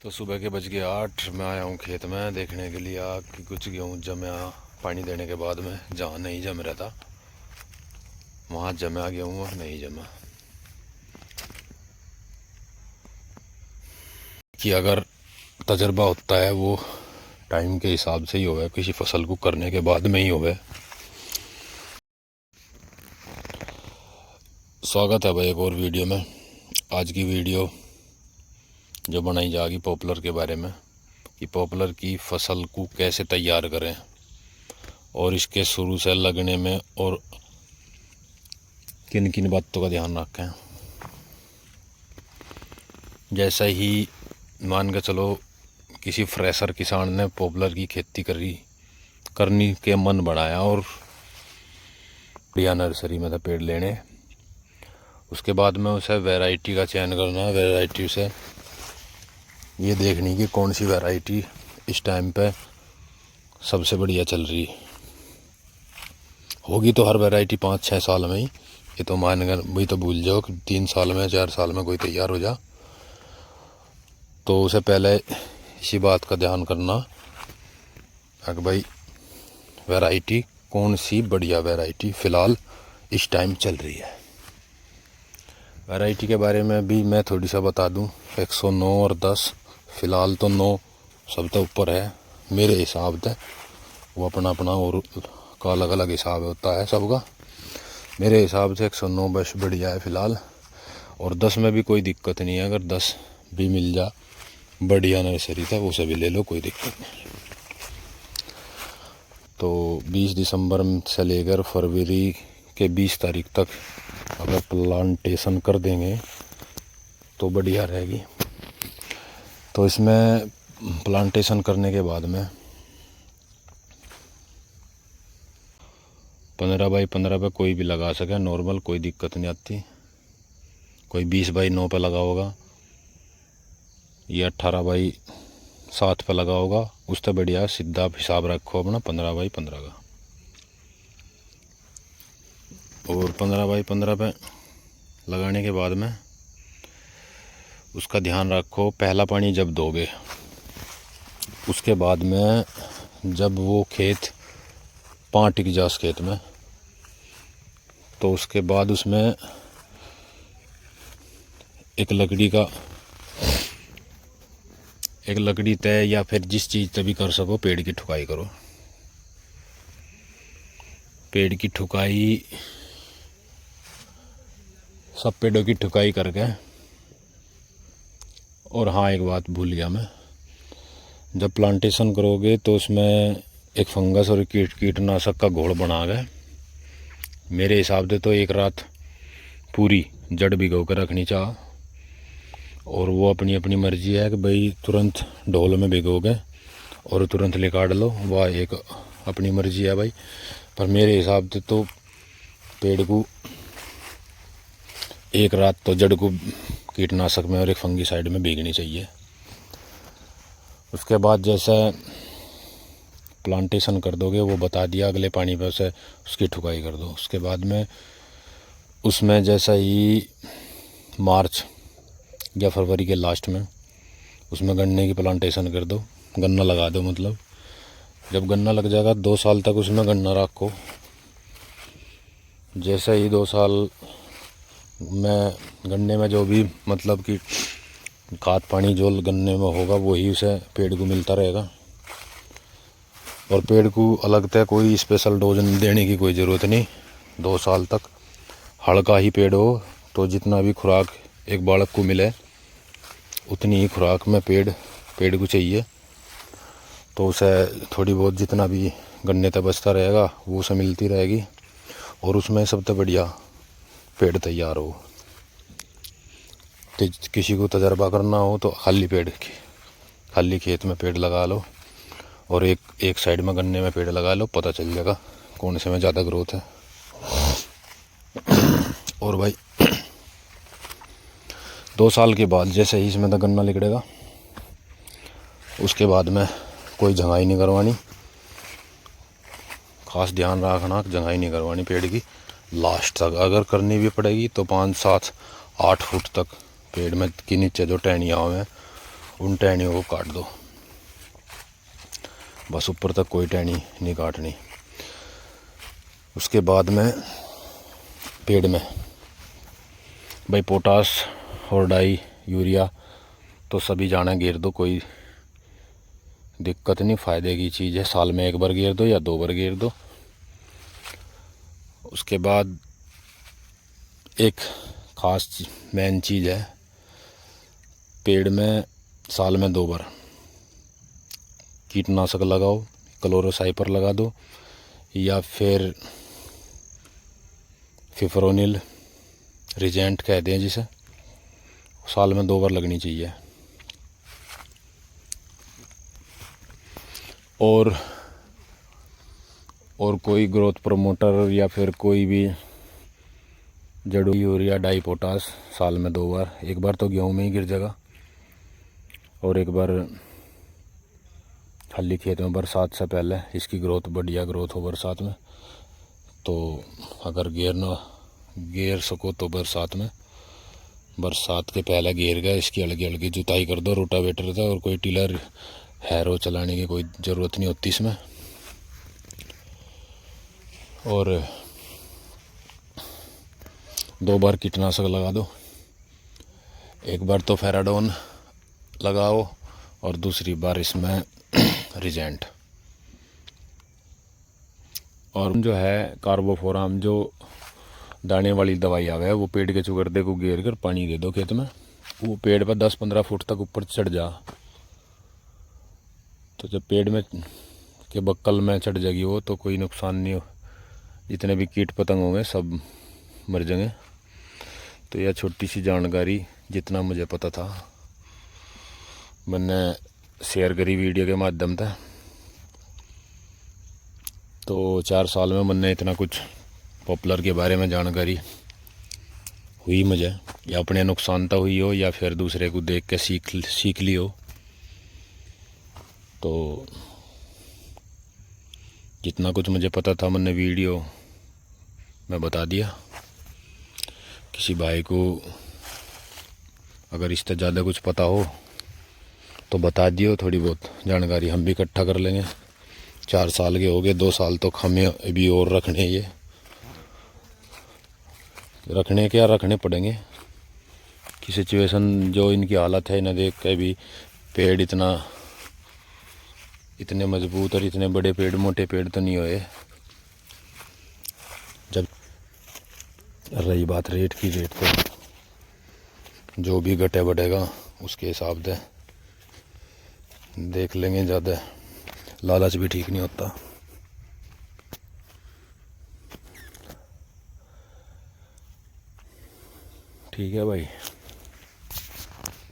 तो सुबह के बज गए 8। मैं आया हूँ खेत में देखने के लिए कि कुछ गेहूँ जमा पानी देने के बाद में जहाँ नहीं जम रहा था वहाँ जमा गेहूँ और नहीं जमा। कि अगर तजर्बा होता है वो टाइम के हिसाब से ही होगा, किसी फसल को करने के बाद में ही होगा। स्वागत है भाई एक और वीडियो में। आज की वीडियो जो बनाई जाएगी पॉपुलर के बारे में कि पॉपुलर की फसल को कैसे तैयार करें और इसके शुरू से लगने में और किन किन बातों का ध्यान रखें। जैसा ही मान के चलो किसी फ्रेशर किसान ने पॉपुलर की खेती करनी के मन बढ़ाया और बढ़िया नर्सरी में था पेड़ लेने, उसके बाद में उसे वैरायटी का चयन करना है। वैरायटी से ये देखनी कि कौन सी वैरायटी इस टाइम पे सबसे बढ़िया चल रही होगी। तो हर वैरायटी 5-6 साल में ही, ये तो मान कर भाई तो भूल जाओ कि 3 साल में 4 साल में कोई तैयार हो जा। तो उसे पहले इसी बात का ध्यान करना कि भाई वैरायटी कौन सी बढ़िया वैरायटी फ़िलहाल इस टाइम चल रही है। वैरायटी के बारे में भी मैं थोड़ी सा बता दूं। 109 और 10 फ़िलहाल तो 9 सबसे ऊपर है मेरे हिसाब से। वो अपना अपना और का अलग अलग हिसाब होता है सबका। मेरे हिसाब से 109 बस बढ़िया है फ़िलहाल, और 10 में भी कोई दिक्कत नहीं है। अगर 10 भी मिल जा बढ़िया नर्सरी था उसे भी ले लो, कोई दिक्कत नहीं। तो 20 दिसंबर से लेकर फरवरी के 20 तारीख तक अगर प्लांटेशन कर देंगे तो बढ़िया रहेगी। तो इसमें प्लांटेशन करने के बाद में 15 बाई 15 पे कोई भी लगा सके नॉर्मल, कोई दिक्कत नहीं आती। कोई 20 बाई 9 पे लगा होगा या 18 बाई 7 पे लगा होगा, उससे बढ़िया सीधा हिसाब रखो अपना 15 बाई 15 का। और 15 बाई 15 पे लगाने के बाद में उसका ध्यान रखो, पहला पानी जब दोगे उसके बाद में जब वो खेत पाँव टिक जाए उस खेत में, तो उसके बाद उसमें एक लकड़ी तय या फिर जिस चीज़ से भी कर सको पेड़ की ठुकाई करो। पेड़ की ठुकाई, सब पेड़ों की ठुकाई करके। और हाँ, एक बात भूल गया मैं, जब प्लांटेशन करोगे तो उसमें एक फंगस और कीटनाशक का घोल बना गया। मेरे हिसाब से तो एक रात पूरी जड़ भिगो कर रखनी चाह, और वो अपनी अपनी मर्जी है कि भाई तुरंत ढोल में भिगोगे और तुरंत निकाल लो, वह एक अपनी मर्जी है भाई। पर मेरे हिसाब से तो पेड़ को एक रात तो जड़ को कीटनाशक में और एक फंगीसाइड में भीगनी चाहिए। उसके बाद जैसे प्लांटेशन कर दोगे वो बता दिया, अगले पानी पे उसे उसकी ठुकाई कर दो। उसके बाद में उसमें जैसा ही मार्च या फरवरी के लास्ट में उसमें गन्ने की प्लांटेशन कर दो, गन्ना लगा दो। मतलब जब गन्ना लग जाएगा 2 साल तक उसमें गन्ना रखो। जैसे ही 2 साल में गन्ने में जो भी मतलब कि खाद पानी जो गन्ने में होगा वही उसे पेड़ को मिलता रहेगा। और पेड़ को अलग से कोई स्पेशल डोज देने की कोई ज़रूरत नहीं। 2 साल तक हल्का ही पेड़ हो तो जितना भी खुराक एक बालक को मिले उतनी ही खुराक में पेड़ को चाहिए। तो उसे थोड़ी बहुत जितना भी गन्ने तक बचता रहेगा वो उसे मिलती रहेगी, और उसमें सबसे बढ़िया पेड़ तैयार हो। तो किसी को तजर्बा करना हो तो खाली खेत में पेड़ लगा लो और एक साइड में गन्ने में पेड़ लगा लो, पता चल जाएगा कौन से में ज़्यादा ग्रोथ है। और भाई 2 साल के बाद जैसे ही इसमें तो गन्ना निकलेगा उसके बाद में कोई जंगाई नहीं करवानी। खास ध्यान रखना, जंगाई नहीं करवानी पेड़ की। लास्ट तक अगर करनी भी पड़ेगी तो 5, 7, 8 फुट तक पेड़ में के नीचे जो टहनियाँ हैं उन टहनियों को काट दो, बस ऊपर तक कोई टहनी नहीं काटनी। उसके बाद में पेड़ में भाई पोटास और डाई यूरिया तो सभी जाना घेर दो, कोई दिक्कत नहीं, फ़ायदे की चीज़ है। साल में एक बार घेर दो या 2 बार घेर दो। उसके बाद एक ख़ास मेन चीज़ है, पेड़ में साल में 2 बार कीटनाशक लगाओ, क्लोरोसाइपर लगा दो या फिर फिफ्रोनिल रिजेंट कहते हैं जिसे, साल में 2 बार लगनी चाहिए। और कोई ग्रोथ प्रमोटर या फिर कोई भी जड़ू यूरिया डाई पोटास साल में 2 बार, एक बार तो गेहूँ में ही गिर जाएगा और एक बार खाली खेत में बरसात से पहले। इसकी ग्रोथ बढ़िया ग्रोथ हो बरसात में, तो अगर घेर सको तो बरसात में, बरसात के पहले घेर गया इसकी हल्की हल्की जुताई कर दो रोटावेटर से। और कोई टिलर हैरो चलाने की कोई ज़रूरत नहीं होती इसमें। और 2 बार कीटनाशक लगा दो, एक बार तो फेराडोन लगाओ और दूसरी बार इसमें रिजेंट। और जो है कार्बोफोराम जो दाने वाली दवाई आवे है, वो पेड़ के चुगर्दे को घेर कर पानी दे दो खेत में। वो पेड़ पर 10-15 फुट तक ऊपर चढ़ जा, तो जब पेड़ में के बक्कल में चढ़ जाएगी वो, तो कोई नुकसान नहीं हो, जितने भी कीट पतंग होंगे सब मर जाएंगे। तो यह छोटी सी जानकारी जितना मुझे पता था मैंने शेयर करी वीडियो के माध्यम से। तो 4 साल में मैंने इतना कुछ पॉपुलर के बारे में जानकारी हुई मुझे, या अपने नुकसान तो हुई हो या फिर दूसरे को देख के सीख ली हो। तो जितना कुछ मुझे पता था मैंने वीडियो में बता दिया। किसी भाई को अगर इससे ज़्यादा कुछ पता हो तो बता दियो, थोड़ी बहुत जानकारी हम भी इकट्ठा कर लेंगे। 4 साल के हो गए, 2 साल तो हमें अभी और रखने, ये रखने पड़ेंगे कि सिचुएशन जो इनकी हालत है इन्हें देख के भी। पेड़ इतने मजबूत और इतने बड़े पेड़, मोटे पेड़ तो नहीं हुए। जब रही बात रेट की, रेट तो जो भी घटे बढ़ेगा उसके हिसाब से देख लेंगे। ज़्यादा लालच भी ठीक नहीं होता। ठीक है भाई।